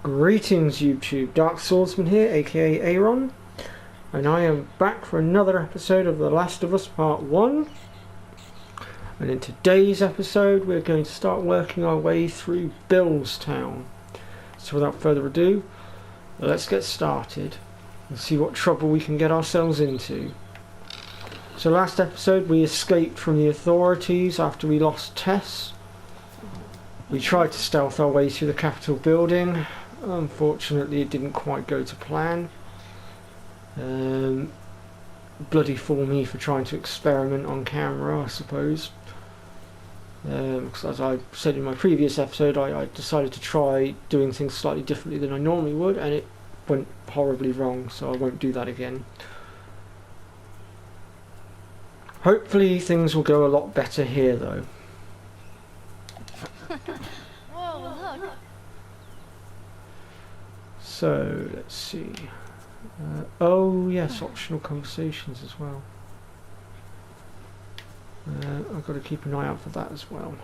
Greetings YouTube, Dark Swordsman here, aka Aaron, and I am back for another episode of The Last of Us Part 1. And in today's episode we're going to start working our way through Billstown. So without further ado, let's get started and see what trouble we can get ourselves into. So last episode we escaped from the authorities after we lost Tess. We tried to stealth our way through the Capitol building. Unfortunately it didn't quite go to plan. Bloody fool me for trying to experiment on camera, I suppose. Because as I said in my previous episode, I decided to try doing things slightly differently than I normally would, and it went horribly wrong, so I won't do that again. Hopefully things will go a lot better here though. Whoa, look. So, let's see. Oh yes, optional conversations as well. I've got to keep an eye out for that as well.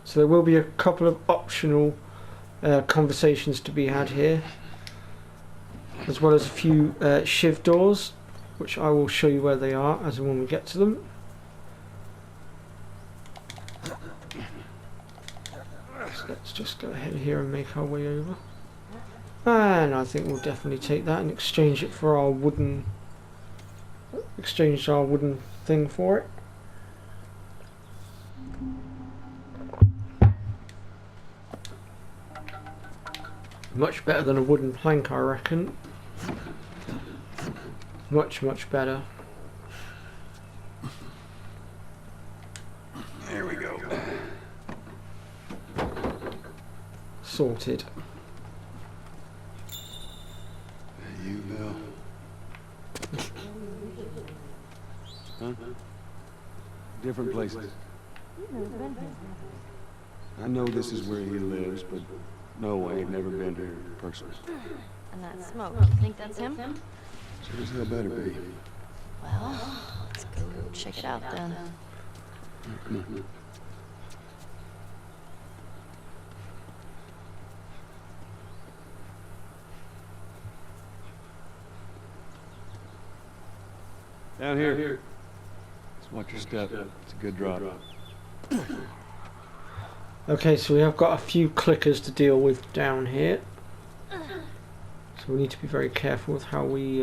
So there will be a couple of optional conversations to be had here, as well as a few shiv doors, which I will show you where they are as and when we get to them. So let's just go ahead here and make our way over. And I think we'll definitely take that and exchange it for our wooden... exchange our wooden thing for it. Much better than a wooden plank, I reckon. Much better. There we go. Sorted. You, Bill? Huh? Different places. I know this is where he lives, but no, I ain't never been here personally. And that smoke, you think that's him? Sure as hell better be. Well, let's go check it out then. Come on. Down here. Just watch your step. It's a good drop. Okay, so we have got a few clickers to deal with down here. So we need to be very careful with how we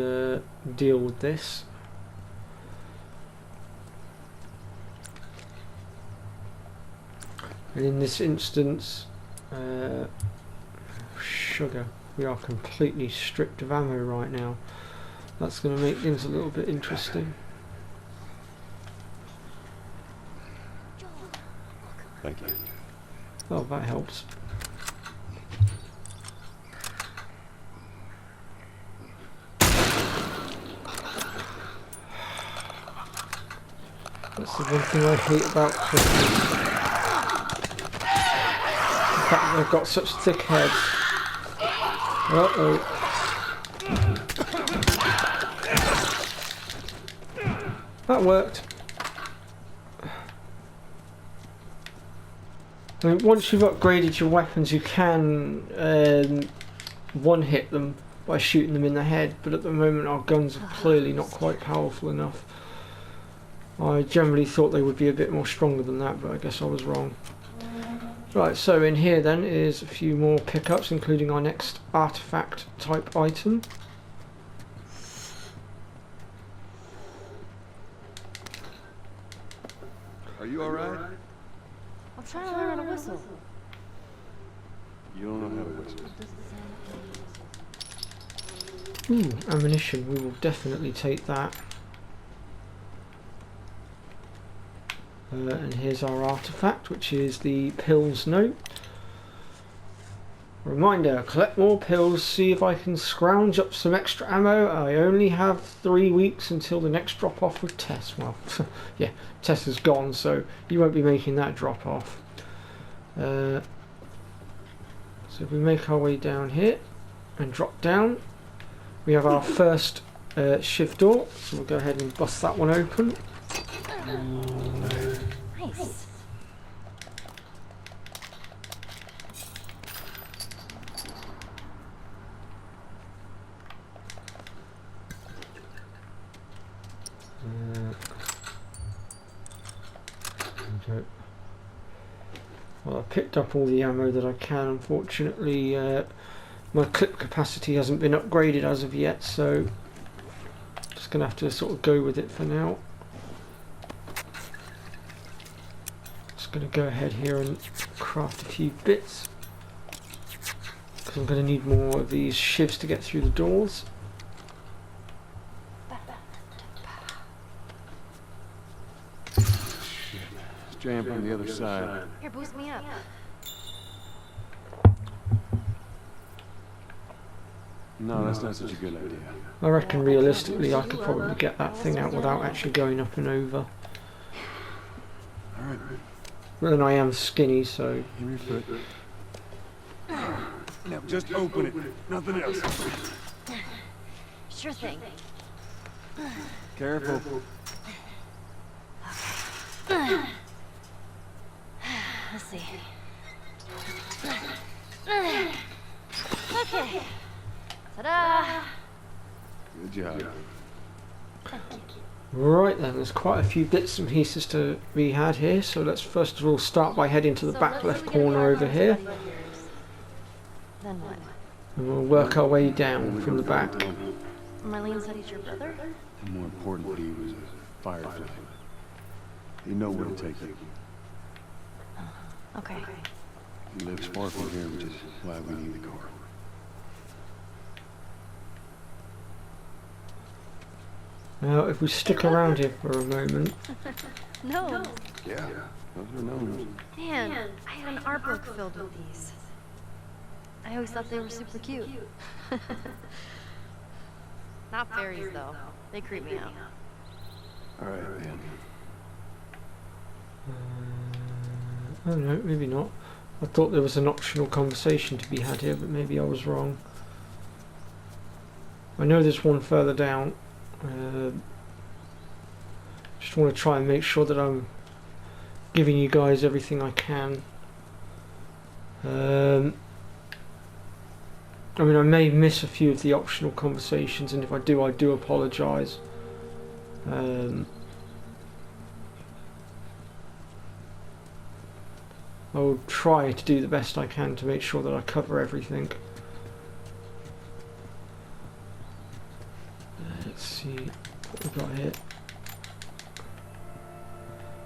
deal with this. And in this instance, sugar, we are completely stripped of ammo right now. That's going to make things a little bit interesting. Thank you. Oh, that helps. That's the one thing I hate about Christmas. The fact that they've got such thick heads. Uh-oh. That worked. I mean, once you've upgraded your weapons, you can one-hit them by shooting them in the head, but at the moment our guns are clearly not quite powerful enough. I generally thought they would be a bit more stronger than that, but I guess I was wrong. Right, so in here then is a few more pickups, including our next artifact type item. Are you alright? I'm trying to learn how to whistle. You don't know how to whistle. Ooh, ammunition. We will definitely take that. And here's our artifact, which is the pills note. Reminder, collect more pills, see if I can scrounge up some extra ammo. I only have 3 weeks until the next drop off with Tess. Well, yeah, Tess is gone, so you won't be making that drop off. So if we make our way down here and drop down, we have our first shift door, so we'll go ahead and bust that one open. Nice. Okay. Well, I picked up all the ammo that I can. Unfortunately, my clip capacity hasn't been upgraded as of yet, so just gonna have to sort of go with it for now. Just gonna go ahead here and craft a few bits, because I'm gonna need more of these shivs to get through the doors. It's jammed from the other side. Here, boost me up. No, that's not such a good idea. I reckon realistically I could probably get that thing out without actually going up and over. All right, But then I am skinny, so give me your foot. Now, just open it. Nothing else. Sure thing. Careful. Let's see. Okay. Ta-da! Good job. right then, there's quite a few bits and pieces to be had here, so let's first of all start by heading to the back left corner over here, Then what? and we'll work our way down from the back. Marlene said he's your brother? And more important, he was a firefighter. You know where to take him. Okay. He lives far from here, which is why we need the car. Now, if we stick around here for a moment, No. Yeah, those are known. Man, I had an art book filled with these. I always thought they were super cute. Not fairies, though. They creep me out. All right, man. oh no, maybe not. I thought there was an optional conversation to be had here, but maybe I was wrong. I know there's one further down. Just want to try and make sure that I'm giving you guys everything I can. I mean, I may miss a few of the optional conversations, and if I do apologise. I will try to do the best I can to make sure that I cover everything. Let's see what we've got here.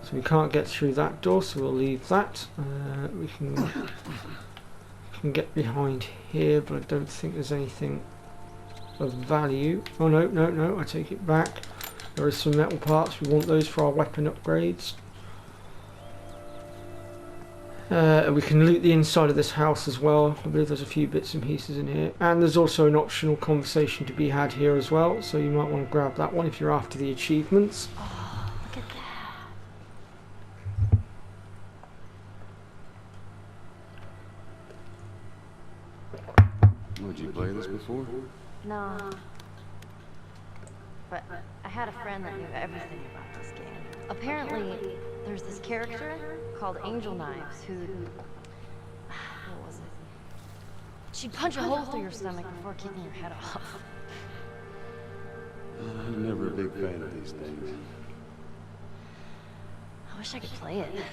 So we can't get through that door, so we'll leave that. We can get behind here, but I don't think there's anything of value. Oh no, no, no, I take it back. There is some metal parts, we want those for our weapon upgrades. We can loot the inside of this house as well. I believe there's a few bits and pieces in here. And there's also an optional conversation to be had here as well, so you might want to grab that one if you're after the achievements. Oh, look at that. Would you play this before? No. But I had a friend that knew everything about this game. Apparently, there's this character called Angel Knives who... What was it? She'd punch a hole through your stomach before keeping your head off. I'm never a big fan of these things. I wish I could play it.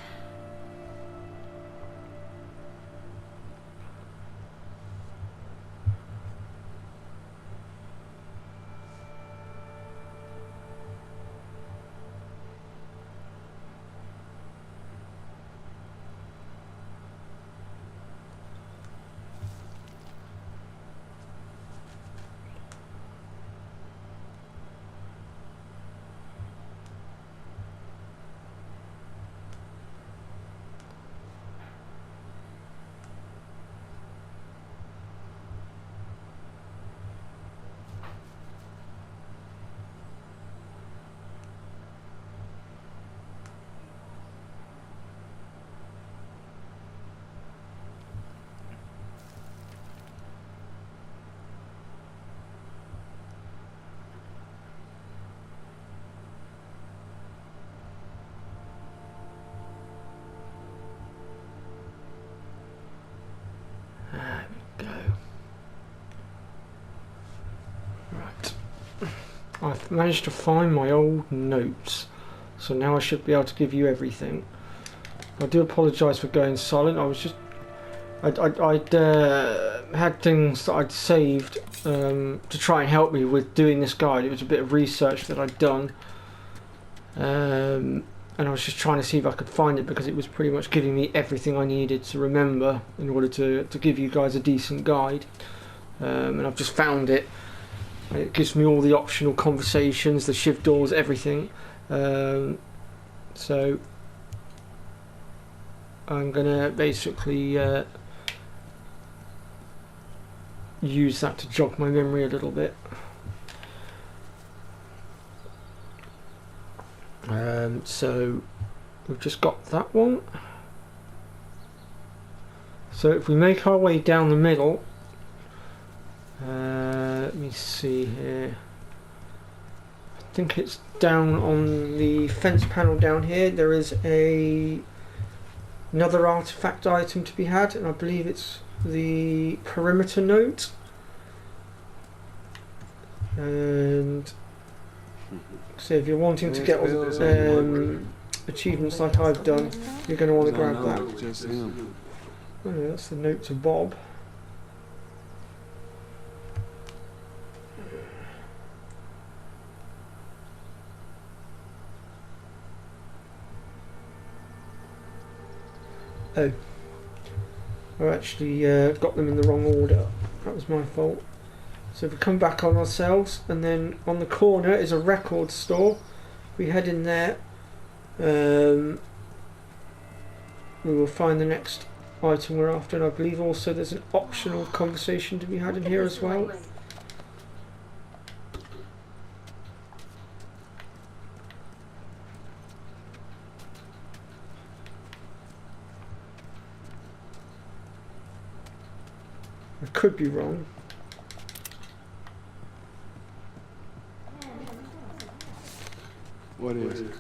I've managed to find my old notes, so now I should be able to give you everything. I do apologise for going silent. I was just... I'd had things that I'd saved to try and help me with doing this guide. It was a bit of research that I'd done. And I was just trying to see if I could find it, because it was pretty much giving me everything I needed to remember in order to give you guys a decent guide. And I've just found it. It gives me all the optional conversations, the shift doors, everything. So I'm gonna basically use that to jog my memory a little bit. So we've just got that one. So if we make our way down the middle, let me see here. I think it's down on the fence panel down here. There is another artifact item to be had, and I believe it's the perimeter note. And so if you're wanting to get achievements like I've done, you're going to want to grab that. Just him. Oh, that's the note to Bob. Oh, I actually got them in the wrong order. That was my fault. So if we come back on ourselves, and then on the corner is a record store. If we head in there, we will find the next item we're after, and I believe also there's an optional conversation to be had in here as well. I could be wrong. What is it?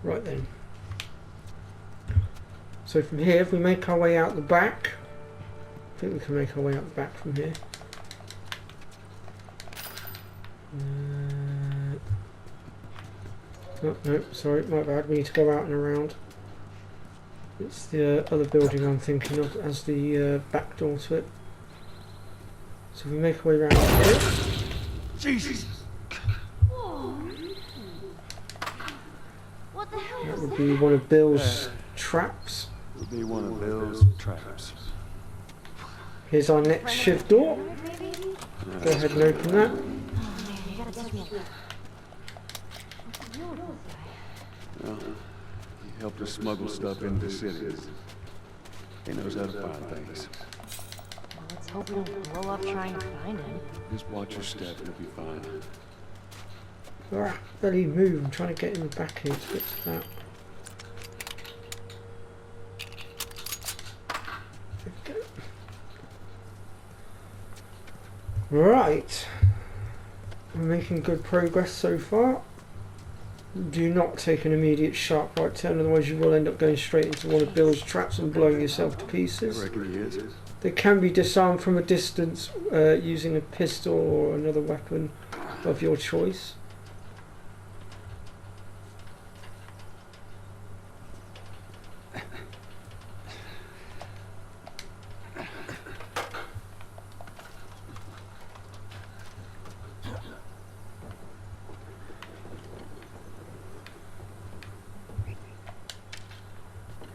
Right then. So from here, if we make our way out the back, I think we can make our way out the back from here. Oh, no, sorry, my bad. We need to go out and around. It's the other building I'm thinking of as the back door to it. So if we make our way around here. Jesus! What the hell That was would that? be one of Bill's traps. Would be one of Bill's traps. Here's our next shift door. Maybe? Go ahead and open that. Oh man, you gotta teach me. What's the deal with this guy? Well, he helped us smuggle stuff into the city. He knows how to find things. Well, let's hope we don't blow up trying to find him. Just watch your step and you'll be fine. Ah, barely move. I'm trying to get in the back here to get to that. There we go. Right. We're making good progress so far. Do not take an immediate sharp right turn, otherwise you will end up going straight into one of Bill's traps and blowing yourself to I pieces. reckon he is. They can be disarmed from a distance using a pistol or another weapon of your choice.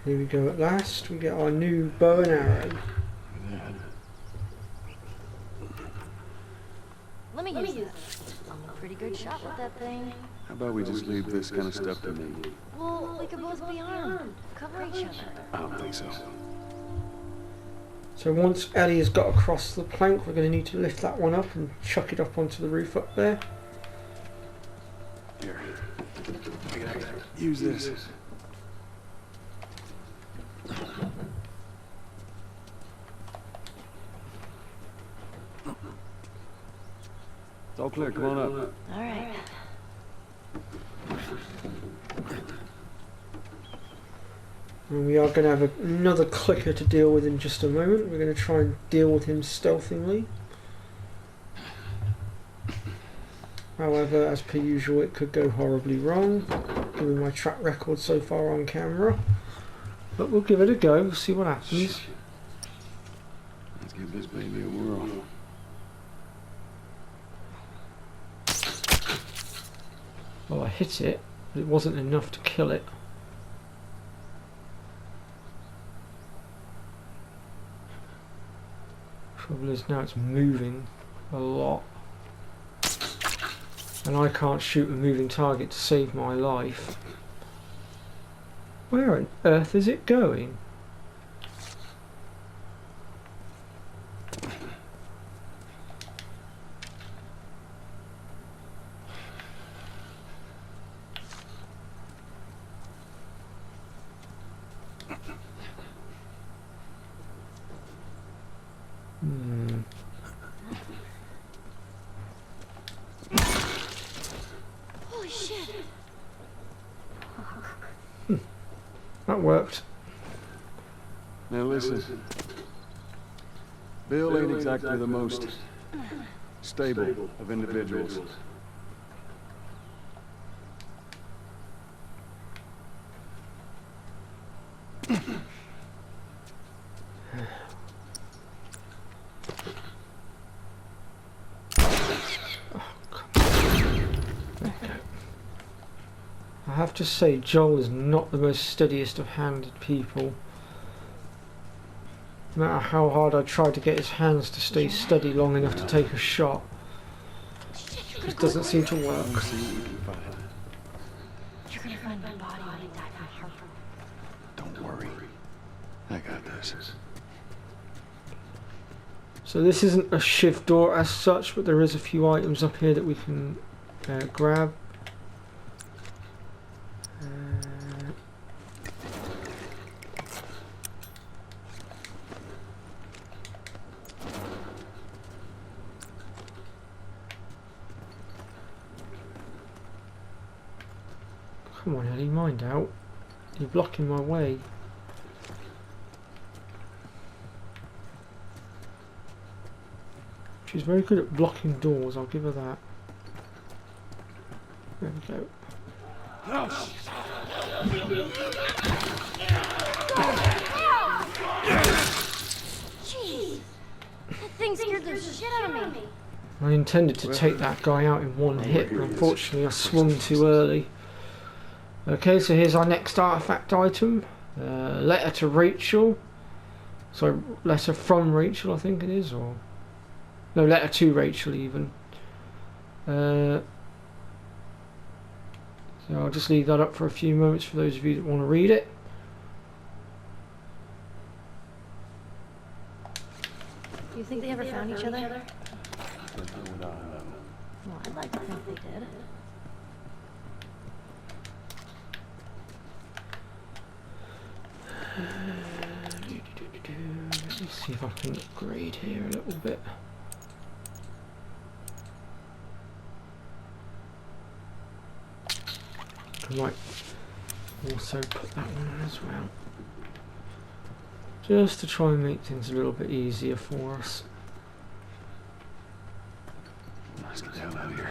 Here we go at last. We get our new bow and arrow. Let me use this. I'm a pretty good shot with that thing. How about we just leave this kind of stuff to me? Well, we could both be armed. Cover each other. I don't think so. So once Ellie has got across the plank, we're going to need to lift that one up and chuck it up onto the roof up there. Here. Use this. It's all clear. Come on up. All right. And we are going to have another clicker to deal with in just a moment. We're going to try and deal with him stealthily. However, as per usual, it could go horribly wrong, given my track record so far on camera. But we'll give it a go, we'll see what happens. Let's give this baby a whirl. Well, I hit it, but it wasn't enough to kill it. Trouble is now it's moving a lot. And I can't shoot a moving target to save my life. Where on earth is it going? Holy shit! That worked. Now listen. Bill ain't exactly the most stable of individuals. I have to say, Joel is not the most steadiest of handed people. No matter how hard I try to get his hands to stay steady long enough to take a shot, it doesn't seem to work. You're gonna find my body when I die from heart. Don't worry. I got this. So this isn't a shiv door as such, but there is a few items up here that we can grab. Come on, Ellie, mind out. You're blocking my way. She's very good at blocking doors, I'll give her that. There we go. Jeez! That thing scared the shit out of me. I intended to take that guy out in one hit, but unfortunately I swung too early. Okay, so here's our next artifact item. Letter to Rachel. Sorry, letter from Rachel, I think it is, or... No, letter to Rachel, even. So I'll just leave that up for a few moments for those of you that want to read it. You think they ever found each other? Well, I'd like to think they did. Let's see if I can upgrade here a little bit. I might also put that one on as well, just to try and make things a little bit easier for us. Let's get out of here.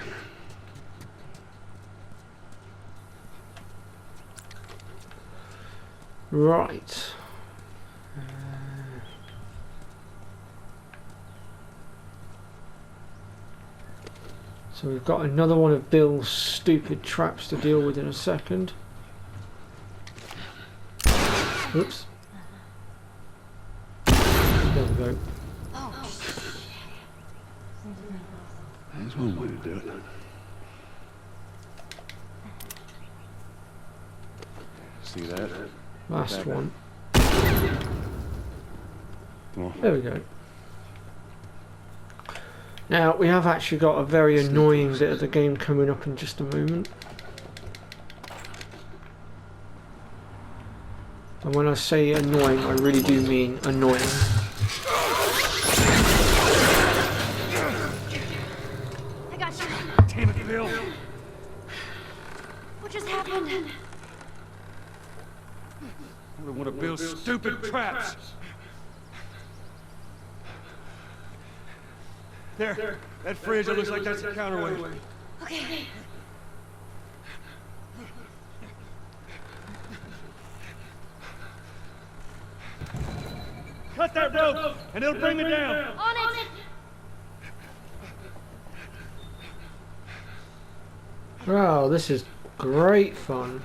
Right. So we've got another one of Bill's stupid traps to deal with in a second. Oops. There we go. There's one way to do it. See that? Last one. Come on. There we go. Now, we have actually got a very annoying bit of the game coming up in just a moment. And when I say annoying, I really do mean annoying. I got you. Damn it, Bill. What just happened? Another one of Bill's stupid traps. There, that fridge, it looks like that's a counterweight. Okay. Cut that rope, and it'll bring me down. On it! Wow, this is great fun.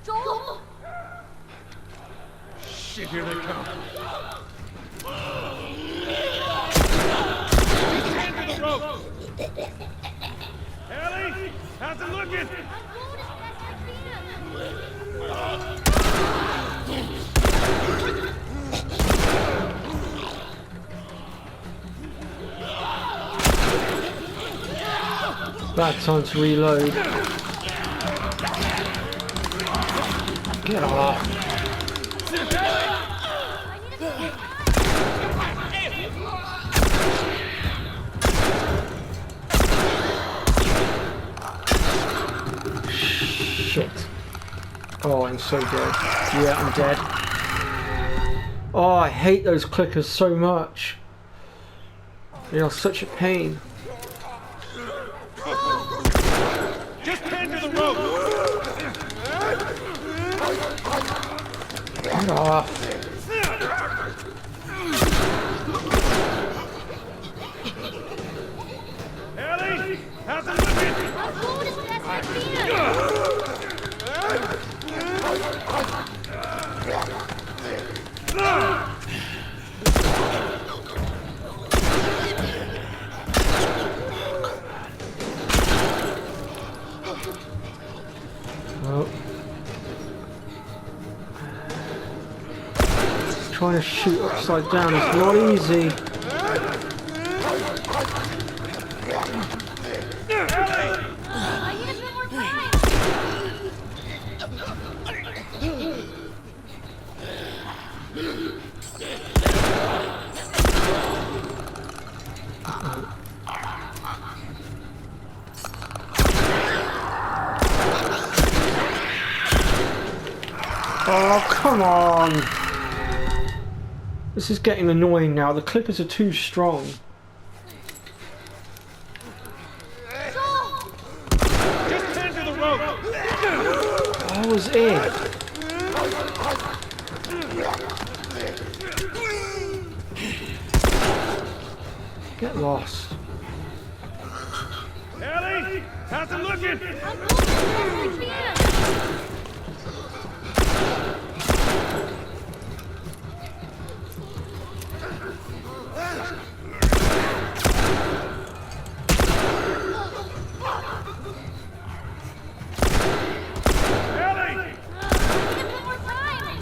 Joel! Shit, here they come. Hand to the rope. Ellie, how's it looking? Bad time to reload. Get off. Shit. Oh, I'm so dead. Yeah, I'm dead. Oh, I hate those clickers so much. They are such a pain. Just hand to the rope. Get off. Ellie, how's it looking? I'm going as fast as I can. Oh. Trying to shoot upside down is not easy. I need a bit more time. Oh, come on. This is getting annoying now. The clickers are too strong. Joel! Just hand to the rope. That was it. Get lost. Ellie, how's it looking? I'm going as fast as I can. Ellie! I need a bit more time.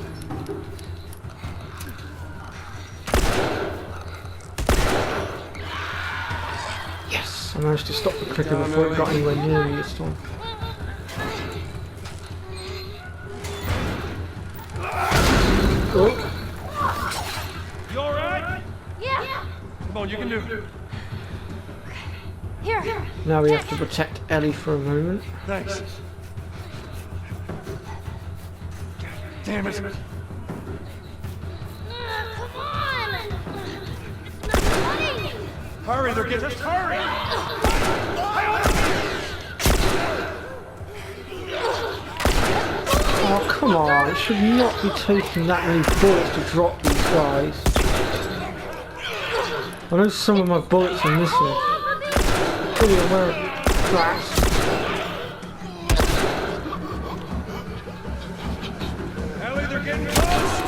Yes, I managed to stop the clicker before it got anywhere near me this time. Oh, You alright? Yeah. Come on, you can do it. Here. now we have to protect Ellie for a moment. Thanks. Damn it. Come on. It's not funny. Hurry, they're getting... Just hurry! Oh, come on. It should not be taking that many bullets to drop these guys. I know some of my bullets are missing. Pretty aware of that. Ellie, they're getting close!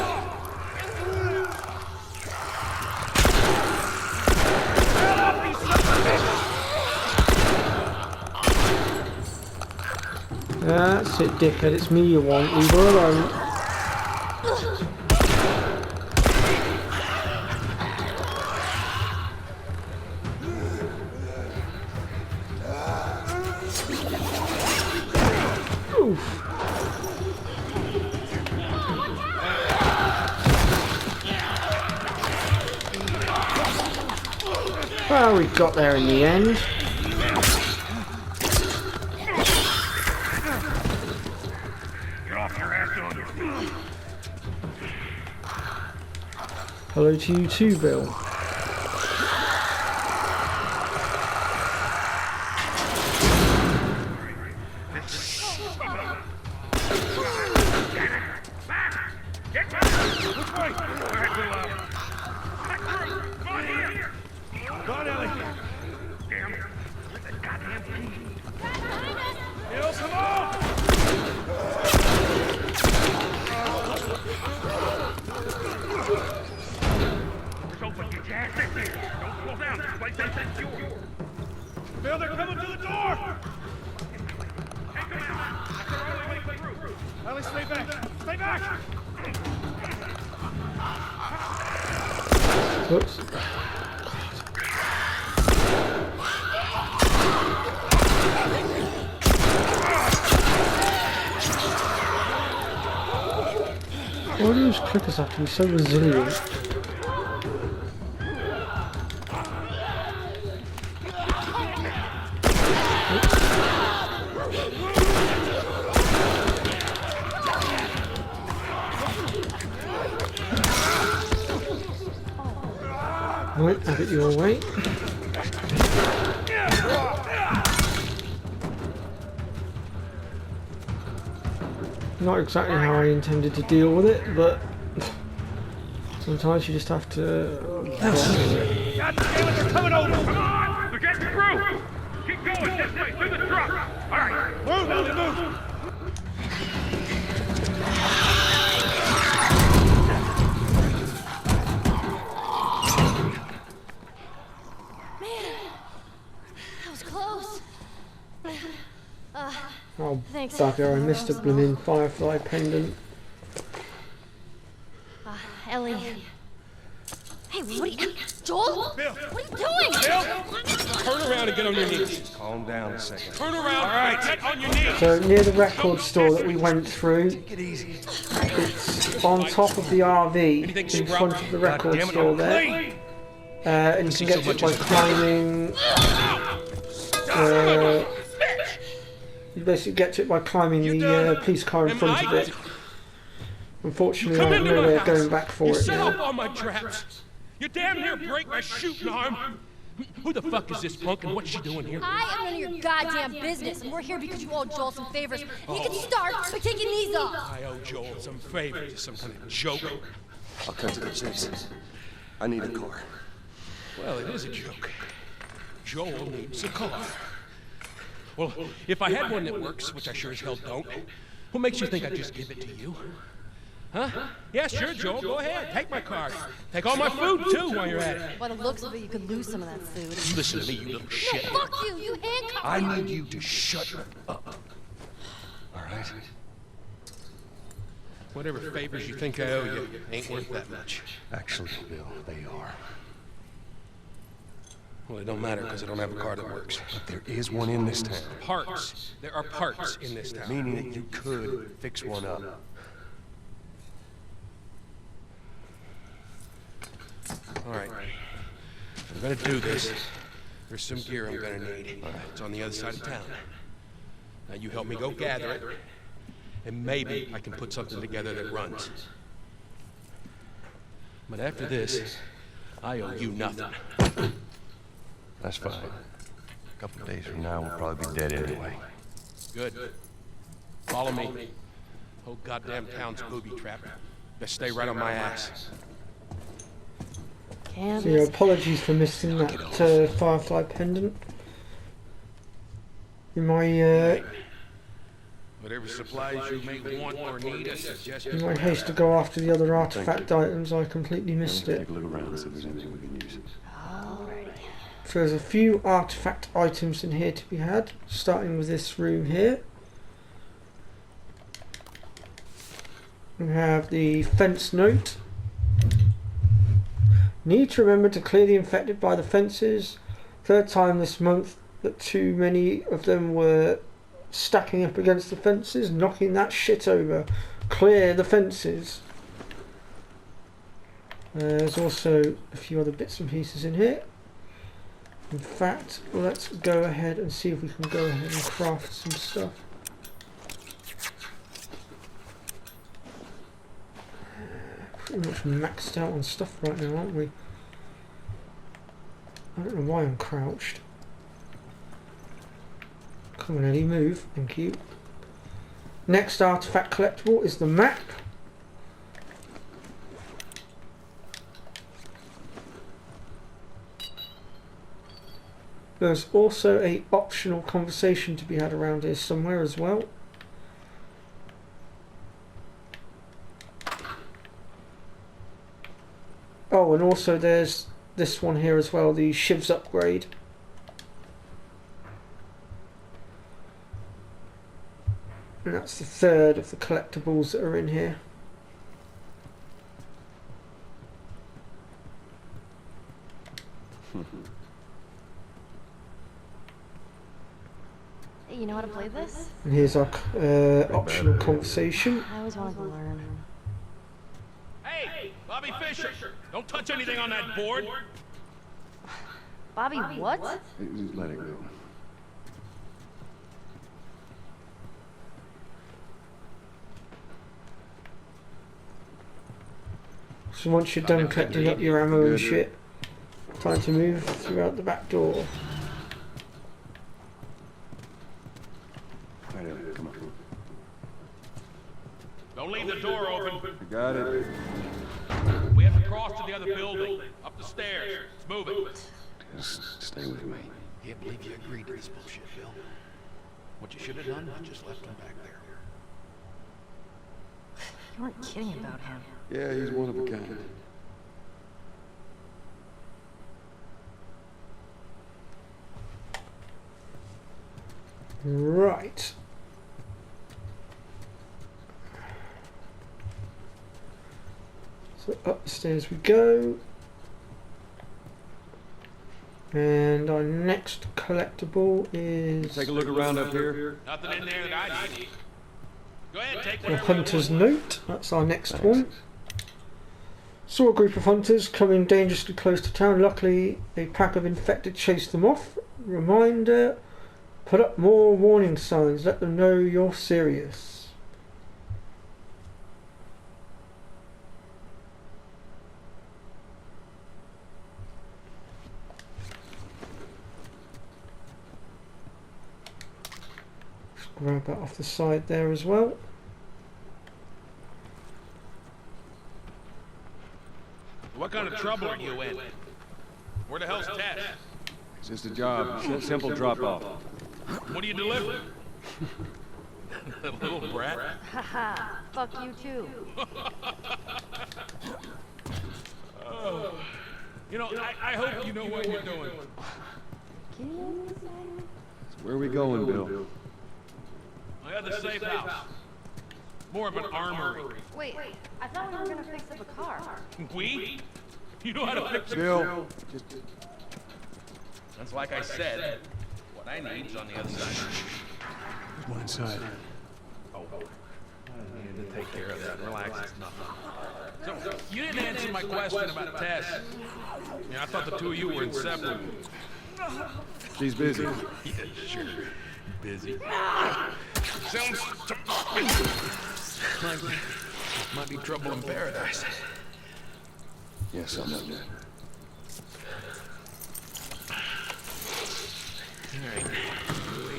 Get up, you son of a bitch! That's it, dickhead. It's me you want. Leave her alone. Oof. Well, we got there in the end. Hello to you too, Bill. Bill, they're coming to the door! Ellie, stay back! Stay back! Whoops. Why do those clickers have to be so resilient? Right, have it your way. Not exactly how I intended to deal with it, but sometimes you just have to deal with it. God damn it, they're coming over! Come on! They're getting through! Keep going this way, through the truck! Alright, move, Ellie, move! Oh, Thanks. bugger, I missed a blooming Firefly pendant. Ellie. Hey, what are you... Joel? Bill! What are you doing? Bill! Turn around and get on your knees. Calm down a second. Turn around! Alright, get on your knees! So near the record store that we went through, Take it easy. it's on top of the RV, in front of the record Damn it, store I'm there. clean! And you can get to it by climbing... you basically get to it by climbing the police car in front of it. Unfortunately, I have no way of going back for You it set up now. all my traps! You damn near break my shooting arm! Who the fuck is this punk and what's she doing here? I am none of your goddamn business, and we're here because you owe Joel some favors. And you can start by taking these off. I owe Joel some favors, some kind of joke. I'll cut to the chase. I need a car. Well, it is a joke. Joel needs a car. Well, if I had one that works, which I sure as hell don't, what makes you think I'd just give it to you? Huh? Yeah, sure, Joel, go ahead. Take my car. Take all my food, too, while you're at it. By the looks of it, you could lose some of that food. Listen to me, you little shit. Fuck you, you handcuffed I me. need you to shut up. All right? Whatever favors you think I owe you ain't worth that much. Actually, Bill, they are. Well, it don't matter because I don't have a car that works. But there is one in this town. Parts. There are parts in this town. Meaning that you could fix one up. All right. If I'm gonna do this, there's some gear I'm gonna need. It's on the other side of town. Now you help me go gather it, and maybe I can put something together that runs. But after this, I owe you nothing. That's fine. A couple of days from now, we'll probably be dead anyway. Good. Follow me. Whole goddamn town's booby trapped. Best stay right on my ass. So yeah, Candace. apologies for missing that Firefly pendant. In my Whatever supplies you may want or need, I suggest in my haste to go after the other artifact items, I completely missed it. Take a look around, see if there's anything we can use. So there's a few artifact items in here to be had, starting with this room here. We have the fence note. Need to remember to clear the infected by the fences. Third time this month that too many of them were stacking up against the fences, knocking that shit over. Clear the fences. There's also a few other bits and pieces in here. In fact, let's go ahead and see if we can go ahead and craft some stuff. Pretty much maxed out on stuff right now, aren't we? I don't know why I'm crouched. Come on, Eddie, move. Thank you. Next artifact collectible is the map. There's also a optional conversation to be had around here somewhere as well. Oh, and also there's this one here as well, the Shivs upgrade. And that's the third of the collectibles that are in here. Hey, you know how to play this? And here's our optional conversation. I always wanted to learn. Hey, Bobby Fischer! Don't touch anything on that board! Bobby, what? Just let it go. So once you're done collecting up your ammo and shit, time to move throughout the back door. Right in, come on. Don't leave the door open. You got it. We have to cross to the other building. Up the stairs. Let's move it. Just stay with me. Can't believe you agreed to this bullshit, Bill. What you should have done was just left him back there. You weren't kidding about him. Yeah, he's one of a kind. Right. So up the stairs we go. And our next collectible is Take a look around up here. Nothing in there that I need. Go ahead, take the whatever you Hunter's want. Note. That's our next one. Saw a group of hunters coming dangerously close to town. Luckily, a pack of infected chased them off. Reminder, put up more warning signs. Let them know you're serious. Just grab that off the side there as well. What kind of trouble are you in? Where the hell's Tess? It's just a job. Simple drop-off. What do you deliver? That little brat? Haha, fuck you too. You know, I hope you know what you're doing. Where are we going, Bill? I got the safe house. More of an armory. Wait, I thought we were gonna fix up a car. We? You know how to fix it? Bill, just That's like I said. What I need's on the other side. there's one inside. Oh, I needed to take care of that. Relax, it's nothing. So, you didn't answer my question about Tess. Yeah, I thought the two of you were inseparable. She's busy. Yeah, sure. Busy. Sounds like might be trouble in paradise. Yeah, something like that. All right, here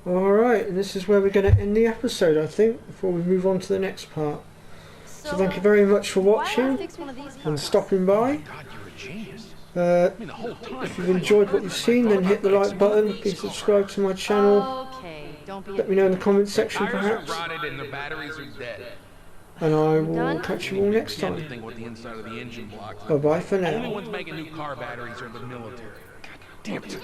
we go. Alright, and this is where we're going to end the episode, I think, before we move on to the next part. So thank you very much for why not watching fix one of these and cars? stopping by. God, you're a genius. I mean, the whole time. If you've enjoyed what you've seen, then hit the like button. Please subscribe to my channel. Okay, don't be. Let me know in the comment section, Tires perhaps. are rotted and the batteries are dead. And I will Done? catch you all next Can't time. think what the inside of the engine blocks. Bye bye for The only now. ones making new car batteries are the military. God damn it.